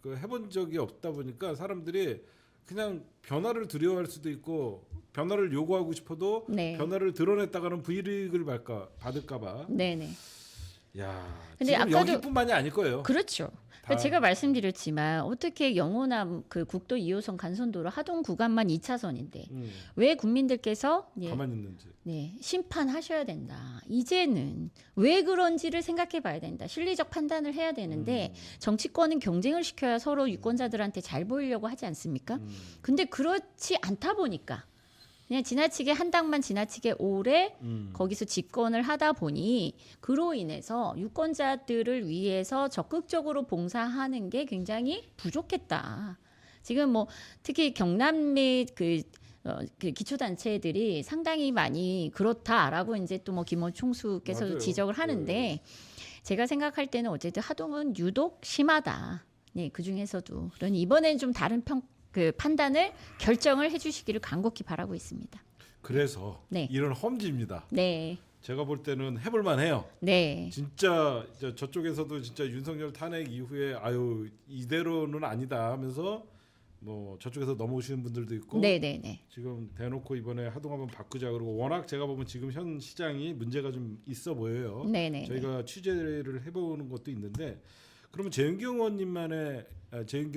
그 해본 적이 없다 보니까 사람들이 그냥 변화를 두려워할 수도 있고 변화를 요구하고 싶어도 네. 변화를 드러냈다가는 불이익을 받을까봐. 네, 네. 야, 근데 지금 아까도- 여기뿐만이 아닐 거예요. 그렇죠. 다- 제가 말씀드렸지만 어떻게 영호남 그 국도 2호선 간선도로 하동 구간만 2차선인데 왜 국민들께서 가만히 있는지. 심판하셔야 된다. 이제는 왜 그런지를 생각해 봐야 된다. 실리적 판단을 해야 되는데 정치권은 경쟁을 시켜야 서로 유권자들한테 잘 보이려고 하지 않습니까? 근데 그렇지 않다 보니까 그냥 지나치게 한 당만 지나치게 오래 거기서 집권을 하다 보니 그로 인해서 유권자들을 위해서 적극적으로 봉사하는 게 굉장히 부족했다. 지금 뭐 특히 경남 및 그 기초단체들이 상당히 많이 그렇다라고 이제 또 뭐 김원 총수께서 맞아요. 지적을 하는데 제가 생각할 때는 어쨌든 하동은 유독 심하다. 네, 그 중에서도 그러니 이번엔 좀 다른 판단을 결정을 해주시기를 간곡히 바라고 있습니다. 그래서 네. 이런 험지입니다. 네, 제가 볼 때는 해볼만 해요. 네, 진짜 저쪽에서도 진짜 윤석열 탄핵 이후에 아유 이대로는 아니다 하면서 뭐 저쪽에서 넘어오시는 분들도 있고 네, 네, 네. 지금 대놓고 이번에 하동 한번 바꾸자 그러고 워낙 제가 보면 지금 현 시장이 문제가 좀 있어 보여요. 네, 네, 저희가 취재를 해보는 것도 있는데 그러면 재윤경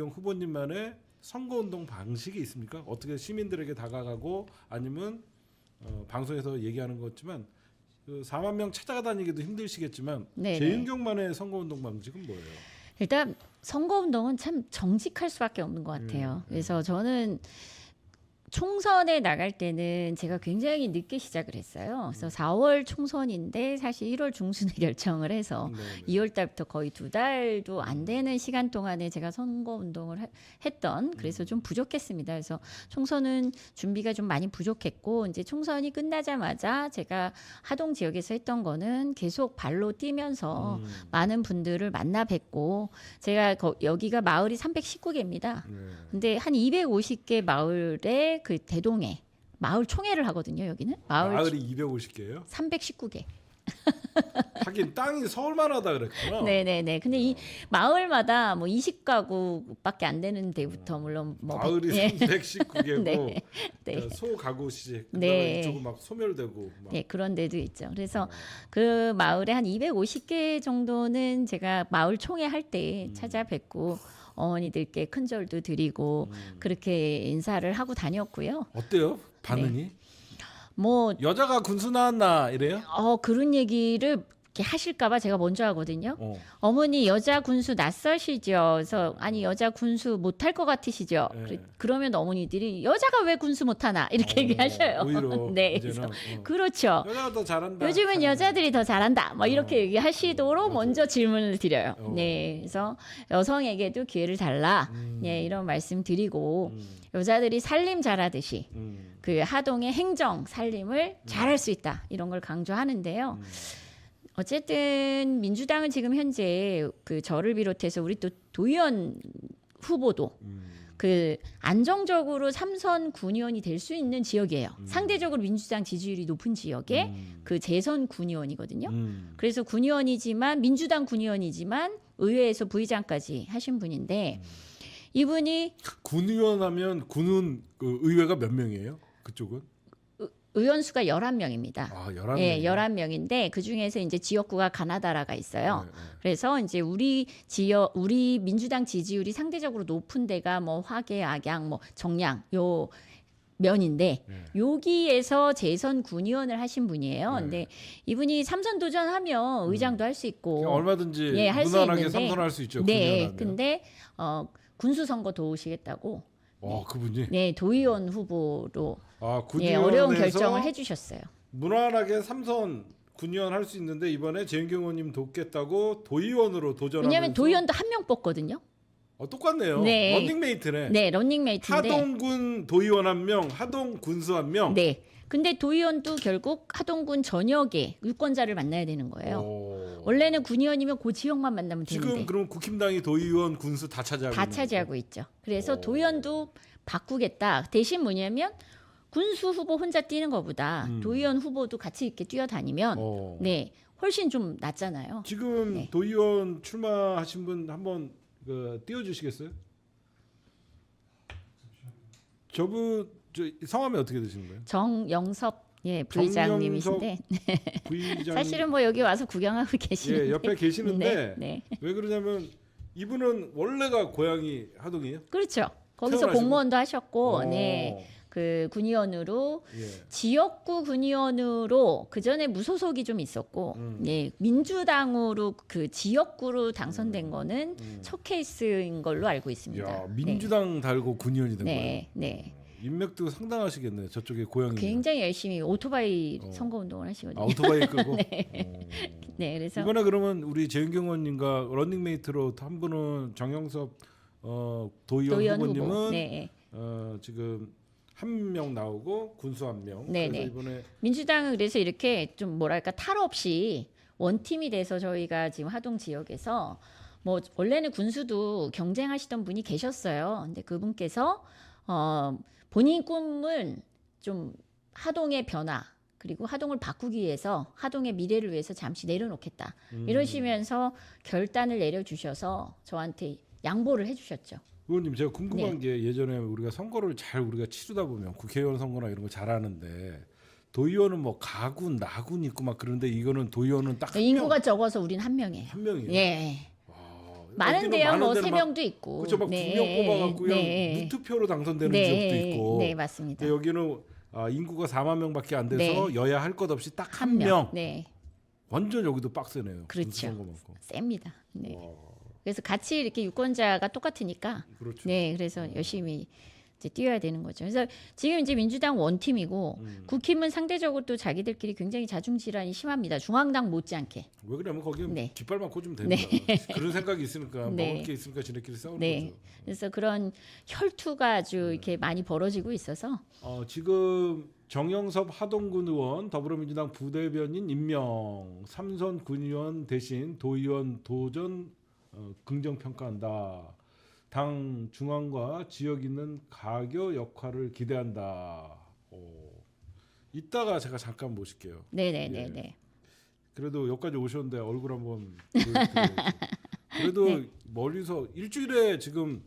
후보님만의 선거운동 방식이 있습니까? 어떻게 시민들에게 다가가고 아니면 방송에서 얘기하는 거지만 그 4만 명 찾아가 다니기도 힘드시겠지만 네네. 재윤경만의 선거운동 방식은 뭐예요? 일단 선거운동은 참 정직할 수밖에 없는 것 같아요. 그래서 저는 총선에 나갈 때는 제가 굉장히 늦게 시작을 했어요. 그래서 4월 총선인데 사실 1월 중순에 결정을 해서 네. 2월 달부터 거의 2달도 안 되는 시간 동안에 제가 선거 운동을 했던 그래서 좀 부족했습니다. 그래서 총선은 준비가 좀 많이 부족했고 이제 총선이 끝나자마자 제가 하동 지역에서 했던 거는 계속 발로 뛰면서 많은 분들을 만나 뵙고 제가 여기가 마을이 319개입니다. 근데 한 250개 마을에 그 대동회 마을 총회를 하거든요. 여기는 마을이 250개예요? 319개. 하긴 땅이 서울만 하다 그랬구나. 네네네. 근데 이 마을마다 뭐 20가구밖에 안 되는 데부터 물론 뭐 마을이 319개고 네. 네. 소가구식 그다음에 네. 이쪽은 막 소멸되고 막. 네, 그런 데도 있죠. 그래서 그 마을에 한 250개 정도는 제가 마을 총회 할 때 찾아뵙고 어머니들께 큰 절도 드리고 그렇게 인사를 하고 다녔고요. 어때요? 반응이? 뭐 여자가 군수 나왔나 이래요? 그런 얘기를 이렇게 하실까봐 제가 먼저 하거든요. 어. 어머니 여자 군수 낯설시죠. 그래서 아니 여자 군수 못할 것 같으시죠. 네. 그러면 어머니들이 여자가 왜 군수 못하나 이렇게 얘기하셔요. 오히려 네, 이제는 그렇죠. 여자가 더 잘한다. 요즘은 여자들이 더 잘한다. 뭐 이렇게 얘기하시도록 맞아요. 먼저 질문을 드려요. 어. 네, 그래서 여성에게도 기회를 달라. 네, 이런 말씀 드리고 여자들이 살림 잘하듯이 그 하동의 행정 살림을 잘할 수 있다. 이런 걸 강조하는데요. 어쨌든 민주당은 지금 현재 그 저를 비롯해서 우리 또 도의원 후보도 그 안정적으로 3선 군의원이 될 수 있는 지역이에요. 상대적으로 민주당 지지율이 높은 지역에 그 재선 군의원이거든요. 그래서 군의원이지만 민주당 군의원이지만 의회에서 부의장까지 하신 분인데 이분이 군의원 하면 군은 그 의회가 몇 명이에요? 그쪽은? 의원 수가 11명입니다. 아, 11명. 예, 11명인데 그 중에서 이제 지역구가 가나다라가 있어요. 네. 그래서 이제 우리 민주당 지지율이 상대적으로 높은 데가 뭐 화계, 악양, 뭐 정량 요 면인데 여기에서 재선 군의원을 하신 분이에요. 근데 이분이 3선 도전하면 의장도 할 수 있고 얼마든지 예, 할수 무난하게 있는데, 삼선할 수 있죠. 네, 군의원 하면. 근데 군수 선거 도우시겠다고 그분이 네, 도의원 후보로 예, 군의원에서 어려운 결정을 해주셨어요. 무난하게 3선 군의원 할 수 있는데 이번에 재윤경 의원님 돕겠다고 도의원으로 도전하면서 왜냐하면 도의원도 한 명 뽑거든요. 똑같네요. 네. 런닝메이트네. 네, 런닝메이트인데. 하동군 도의원 1명, 하동 군수 1명. 네. 근데 도의원도 결국 하동군 전역에 유권자를 만나야 되는 거예요. 원래는 군의원이면 그 지역만 만나면 지금 되는데 그럼 국힘당이 도의원 군수 다 차지하고 다 있는 차지하고 있죠. 그래서 도의원도 바꾸겠다. 대신 뭐냐면 군수 후보 혼자 뛰는 것보다 도의원 후보도 같이 이렇게 뛰어다니면 네 훨씬 좀 낫잖아요. 지금 네. 도의원 출마하신 분 한번 띄워주시겠어요? 저분 성함이 어떻게 되시는 거예요? 정영섭 예 부의장님이신데 부의장 사실은 뭐 여기 와서 구경하고 계시는데 예, 옆에 계시는데 네, 네. 왜 그러냐면 이분은 원래가 고향이 하동이에요? 그렇죠. 거기서 태어나시고? 공무원도 하셨고 네. 그 군의원으로 지역구 군의원으로 그 전에 무소속이 좀 있었고, 예, 민주당으로 그 지역구로 당선된 거는 첫 케이스인 걸로 알고 있습니다. 야, 민주당 달고 군의원이 된 거예요. 네, 네. 인맥도 상당하시겠네요. 저쪽에 고향이. 굉장히 열심히 오토바이 선거운동을 하시거든요. 오토바이 끄고. 네, 그래서 이번에 그러면 우리 재윤경 의원님과 런닝메이트로 한 분은 정영섭 도의원 후보님은 후보. 네. 지금 한 명 나오고 군수 1명. 네네. 그래서 이번에 민주당은 그래서 이렇게 좀 뭐랄까 탈 없이 원팀이 돼서 저희가 지금 하동 지역에서 뭐 원래는 군수도 경쟁하시던 분이 계셨어요. 근데 그분께서 본인 꿈은 좀 하동의 변화 그리고 하동을 바꾸기 위해서 하동의 미래를 위해서 잠시 내려놓겠다 이러시면서 결단을 내려주셔서 저한테 양보를 해주셨죠. 의원님 제가 궁금한 게 예전에 우리가 선거를 우리가 치르다 보면 국회의원 선거나 이런 거 잘하는데 도의원은 뭐 가군, 나군 있고 막 그런데 이거는 도의원은 딱 한 인구가 명. 적어서 우린 한 명이에요. 한 명이에요. 예. 많은 데요. 뭐 3명도 있고. 그렇죠. 막 2명 뽑아갖고 그냥 무투표로 당선되는 지역도 있고. 네, 맞습니다. 근데 여기는 인구가 4만 명밖에 안 돼서 네. 여야 할 것 없이 딱 한 한 명. 명. 네, 완전 여기도 빡세네요. 그렇죠. 많고. 셉니다. 네. 와, 그래서 같이 이렇게 유권자가 똑같으니까. 그렇죠. 네, 그래서 열심히 이제 뛰어야 되는 거죠. 그래서 지금 이제 민주당 원팀이고 국힘은 상대적으로 또 자기들끼리 굉장히 자중질환이 심합니다. 중앙당 못지않게. 왜 그러면 거기는 네. 깃발 맞고 좀 됩니다. 그런 생각이 있으니까 네. 먹을 게 있으니까 지네끼리 싸우는 네. 거죠. 그래서 그런 혈투가 아주 이렇게 많이 벌어지고 있어서 지금 정영섭 하동군 의원 더불어민주당 부대변인 임명, 삼선 군의원 대신 도의원 도전 긍정평가한다. 당 중앙과 지역 있는 가교 역할을 기대한다. 이따가 제가 잠깐 모실게요. 네네네네. 그래도 여기까지 오셨는데 얼굴 한번 보여드려야죠. 그래도 네. 멀리서 일주일에 지금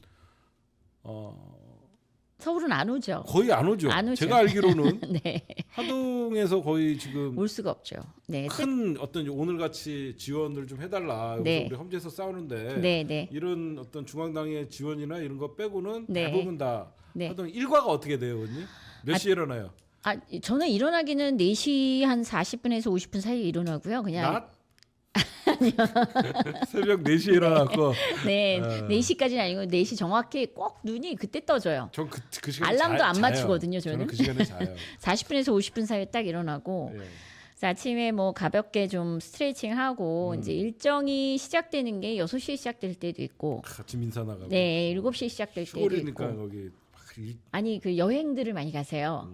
서울은 안 오죠. 거의 안 오죠. 안 오죠. 제가 알기로는 네. 하동에서 거의 지금 올 수가 없죠. 네. 큰 어떤 오늘 같이 지원을 좀 해달라. 여기서 네. 우리 험지에서 싸우는데 네네. 이런 어떤 중앙당의 지원이나 이런 거 빼고는 네. 대부분 다 네. 하동 일과가 어떻게 돼요, 언니? 몇 시에 일어나요? 저는 일어나기는 4시 한 40분에서 50분 사이에 일어나고요. 그냥 낮? 새벽 4시에 일어나고 네, 4시까지는 아니고 4시 정확히 꼭 눈이 그때 떠져요. 전 그 시간에 알람도 안 자요. 맞추거든요, 저는. 그 시간에 자요. 40분에서 50분 사이에 딱 일어나고 예. 그래서 아침에 뭐 가볍게 좀 스트레칭 하고 이제 일정이 시작되는 게 6시에 시작될 때도 있고 같이 민사 나가고. 네, 7시에 시작될 때도 시골이니까 있고. 거기 막 아니, 그 여행들을 많이 가세요.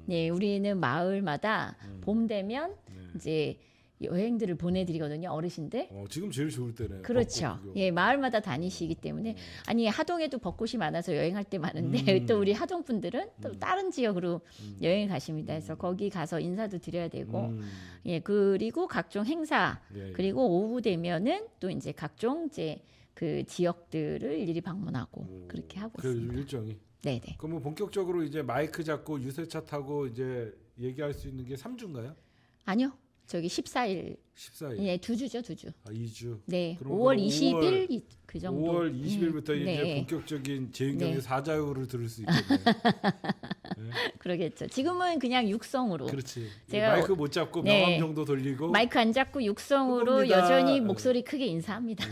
네, 우리는 마을마다 봄 되면 이제 여행들을 보내드리거든요, 어르신들. 지금 제일 좋을 때네. 그렇죠. 예, 마을마다 다니시기 때문에 아니 하동에도 벚꽃이 많아서 여행할 때 많은데 또 우리 하동 분들은 또 다른 지역으로 여행 가십니다. 그래서 거기 가서 인사도 드려야 되고 예, 그리고 각종 행사 예, 예. 그리고 오후 되면은 또 이제 각종 이제 그 지역들을 일일이 방문하고 그렇게 하고 그 있습니다. 일정이. 네, 네. 그러면 본격적으로 이제 마이크 잡고 유세차 타고 이제 얘기할 수 있는 게 3주인가요? 아니요. 저기 14일. 14일. 예, 2주죠, 2주. 2주. 네. 그럼 5월 그럼 20일 그 정도. 5월 20일부터 이제 네. 본격적인 재윤경의 네. 사자유를 들을 수 있겠네요. 그러겠죠. 지금은 그냥 육성으로. 그렇지. 제가 마이크 못 잡고 네. 명함 정도 돌리고 마이크 안 잡고 육성으로 그겁니다. 여전히 목소리 크게 인사합니다.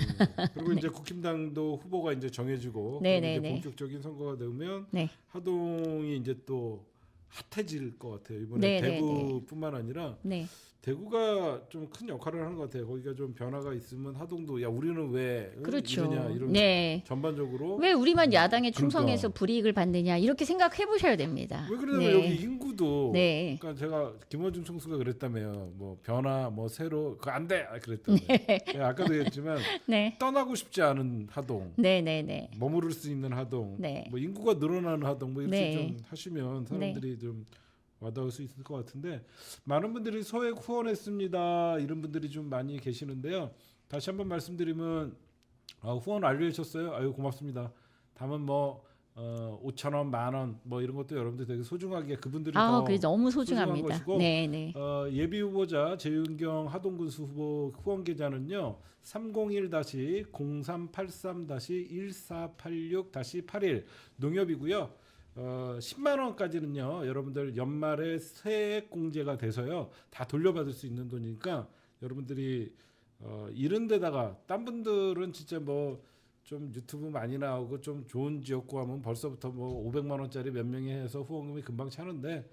그리고 이제 국힘당도 후보가 이제 정해지고 네, 그럼 이제 네, 네. 본격적인 선거가 되면 네. 하동이 이제 또 핫해질 것 같아요. 이번에 네, 네, 대구뿐만 아니라 네. 대구가 좀 큰 역할을 하는 것 같아요. 거기가 좀 변화가 있으면 하동도 야 우리는 왜 그렇죠. 이러냐 이런 네. 전반적으로 왜 우리만 야당에 충성해서 그러니까. 불이익을 받느냐 이렇게 생각해 보셔야 됩니다. 왜 그러냐면 네. 여기 인구도 네. 그러니까 제가 김원중 총수가 그랬다며요. 뭐 변화 뭐 새로 그거 안 돼. 그랬다며. 네, 아까도 얘기했지만 네. 떠나고 싶지 않은 하동. 네, 네, 네. 머무를 수 있는 하동, 네. 뭐 인구가 늘어나는 하동, 뭐 이렇게 네. 좀 하시면 사람들이 좀 와닿을 수 있을 것 같은데 많은 분들이 소액 후원했습니다. 이런 분들이 좀 많이 계시는데요. 다시 한번 말씀드리면 후원 알려주셨어요. 아유 고맙습니다. 다만 뭐 5,000원, 10,000원 뭐 이런 것도 여러분들 되게 소중하게 그분들이 더 그게 너무 소중한 소중합니다. 것이고, 네, 네. 예비 후보자 재윤경 하동군수 후보 후원 계좌는요 301-0383-1486-81 농협이고요. 10만 원까지는요 여러분들 연말에 세액 공제가 돼서요 다 돌려받을 수 있는 돈이니까 여러분들이 이런 데다가 딴 분들은 진짜 뭐 좀 유튜브 많이 나오고 좀 좋은 지역구 하면 벌써부터 뭐 500만 원짜리 몇 명이 해서 후원금이 금방 차는데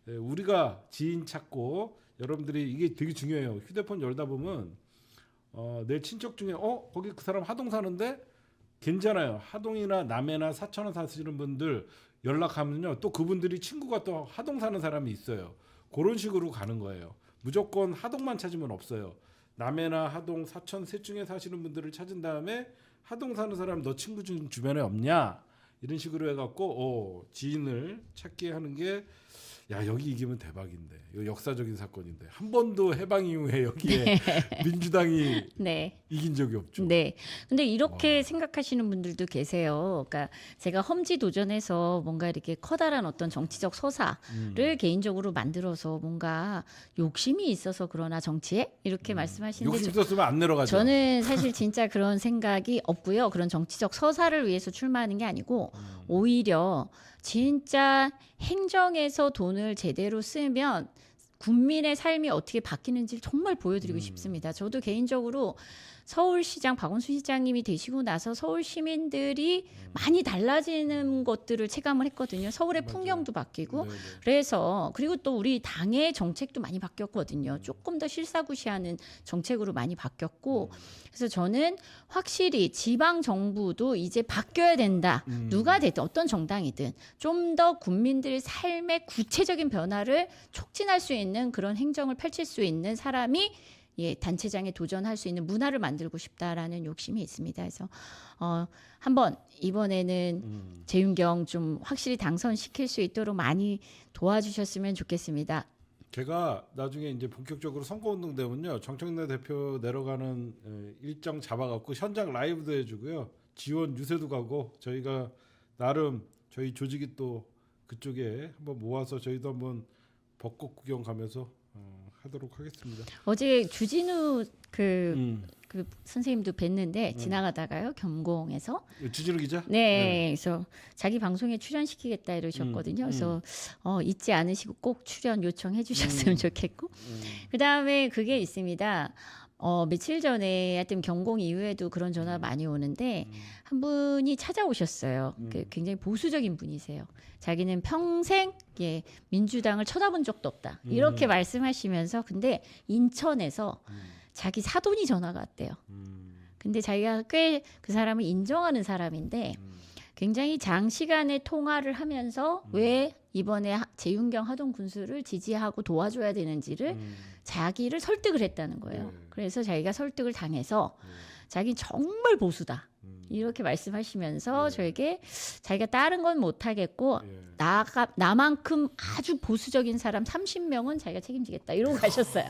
우리가 지인 찾고 여러분들이 이게 되게 중요해요. 휴대폰 열다 보면 내 친척 중에 거기 그 사람 하동 사는데 괜찮아요. 하동이나 남해나 사천원 사시는 분들 연락하면요 또 그분들이 친구가 또 하동 사는 사람이 있어요. 그런 식으로 가는 거예요. 무조건 하동만 찾으면 없어요. 남해나 하동, 사천 셋 중에 사시는 분들을 찾은 다음에 하동 사는 사람 너 친구 중 주변에 없냐 이런 식으로 해갖고 지인을 찾게 하는 게 야 여기 이기면 대박인데 이거 역사적인 사건인데 한 번도 해방 이후에 여기에 네. 민주당이 네. 이긴 적이 없죠. 네. 근데 이렇게 와. 생각하시는 분들도 계세요. 그러니까 제가 험지 도전해서 뭔가 이렇게 커다란 어떤 정치적 서사를 개인적으로 만들어서 뭔가 욕심이 있어서 그러나 정치에 이렇게 말씀하시는데 욕심 있었으면 안 내려가죠. 저는 사실 진짜 그런 생각이 없고요. 그런 정치적 서사를 위해서 출마하는 게 아니고 오히려 진짜 행정에서 돈을 제대로 쓰면 국민의 삶이 어떻게 바뀌는지 정말 보여드리고 싶습니다. 저도 개인적으로 서울시장 박원순 시장님이 되시고 나서 서울 시민들이 많이 달라지는 것들을 체감을 했거든요. 서울의 맞아요. 풍경도 바뀌고 네네. 그래서 그리고 또 우리 당의 정책도 많이 바뀌었거든요. 조금 더 실사구시하는 정책으로 많이 바뀌었고 그래서 저는 확실히 지방 정부도 이제 바뀌어야 된다. 누가 됐든 어떤 정당이든 좀 더 국민들의 삶의 구체적인 변화를 촉진할 수 있는 그런 행정을 펼칠 수 있는 사람이 예, 단체장에 도전할 수 있는 문화를 만들고 싶다라는 욕심이 있습니다. 그래서 한번 이번에는 재윤경 좀 확실히 당선시킬 수 있도록 많이 도와주셨으면 좋겠습니다. 제가 나중에 이제 본격적으로 선거운동 되면요 정청래 대표 내려가는 일정 잡아갖고 현장 라이브도 해주고요 지원 유세도 가고 저희가 나름 저희 조직이 또 그쪽에 한번 모아서 저희도 한번 벚꽃 구경 가면서 하도록 하겠습니다. 어제 주진우 그 선생님도 뵀는데 지나가다가요 경공에서 주진우 기자? 네, 그래서 자기 방송에 출연시키겠다 이러셨거든요. 그래서 잊지 않으시고 꼭 출연 요청해 주셨으면 좋겠고 그 다음에 그게 있습니다. 며칠 전에 하여튼 경공 이후에도 그런 전화 많이 오는데 한 분이 찾아오셨어요. 굉장히 보수적인 분이세요. 자기는 평생 예, 민주당을 쳐다본 적도 없다. 이렇게 말씀하시면서 근데 인천에서 자기 사돈이 전화가 왔대요. 근데 자기가 꽤 그 사람을 인정하는 사람인데 굉장히 장시간의 통화를 하면서 왜 이번에 재윤경 하동 군수를 지지하고 도와줘야 되는지를 자기를 설득을 했다는 거예요. 네. 그래서 자기가 설득을 당해서 자기 정말 보수다. 이렇게 말씀하시면서 저에게 자기가 다른 건 못하겠고 나만큼 아주 보수적인 사람 30명은 자기가 책임지겠다. 이러고 가셨어요.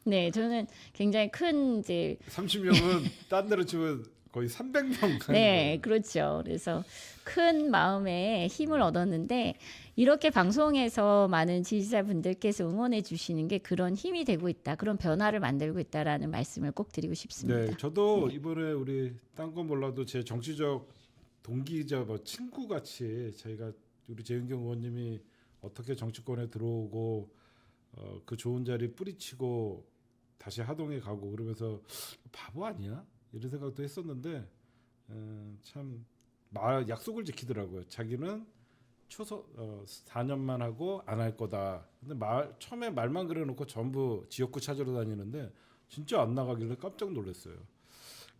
네, 저는 굉장히 큰 이제 30명은 딴 데로 치면 거의 300명. 네, 그렇죠. 그래서 큰 마음에 힘을 얻었는데 이렇게 방송에서 많은 지지자분들께서 응원해 주시는 게 그런 힘이 되고 있다. 그런 변화를 만들고 있다라는 말씀을 꼭 드리고 싶습니다. 네, 저도 이번에 우리 딴 건 몰라도 제 정치적 동기이자 뭐 친구 같이 저희가 우리 재윤경 의원님이 어떻게 정치권에 들어오고 그 좋은 자리 뿌리치고 다시 하동에 가고 그러면서 바보 아니야? 이런 생각도 했었는데 참 약속을 지키더라고요. 자기는 초선 4년만 하고 안 할 거다. 근데 처음에 말만 그래놓고 전부 지역구 찾으러 다니는데 진짜 안 나가길래 깜짝 놀랐어요.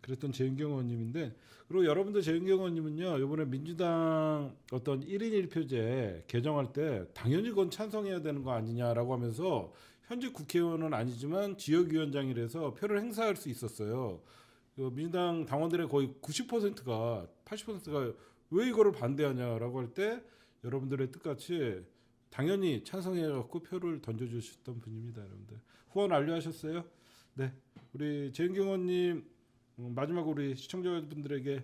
그랬던 재윤경 의원님인데 그리고 여러분들 재윤경 의원님은요 이번에 민주당 어떤 1인 1표제 개정할 때 당연히 그건 찬성해야 되는 거 아니냐라고 하면서 현직 국회의원은 아니지만 지역위원장이라서 표를 행사할 수 있었어요. 민주당 당원들의 거의 90%가 80%가 왜 이거를 반대하냐라고 할 때 여러분들의 뜻같이 당연히 찬성해갖고 표를 던져주셨던 분입니다. 여러분들 후원 완료하셨어요? 네, 우리 재윤경 의원님 마지막으로 우리 시청자분들에게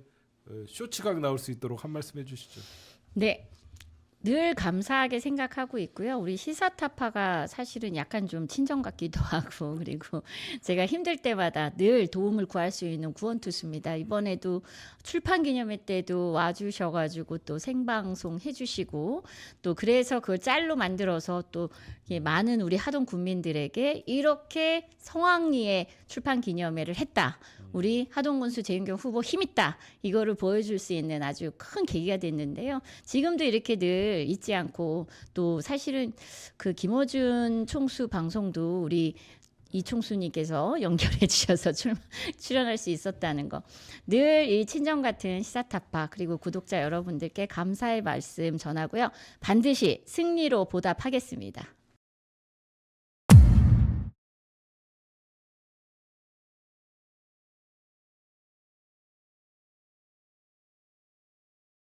쇼츠각 나올 수 있도록 한 말씀 해주시죠. 네. 늘 감사하게 생각하고 있고요. 우리 시사타파가 사실은 약간 좀 친정 같기도 하고 그리고 제가 힘들 때마다 늘 도움을 구할 수 있는 구원투수입니다. 이번에도 출판기념회 때도 와주셔가지고 또 생방송 해주시고 또 그래서 그걸 짤로 만들어서 또 많은 우리 하동 군민들에게 이렇게 성황리에 출판기념회를 했다. 우리 하동군수 재윤경 후보 힘있다. 이거를 보여줄 수 있는 아주 큰 계기가 됐는데요. 지금도 이렇게 늘 잊지 않고 또 사실은 그 김어준 총수 방송도 우리 이 총수님께서 연결해 주셔서 출연할 수 있었다는 거. 늘 이 친정 같은 시사타파 그리고 구독자 여러분들께 감사의 말씀 전하고요. 반드시 승리로 보답하겠습니다.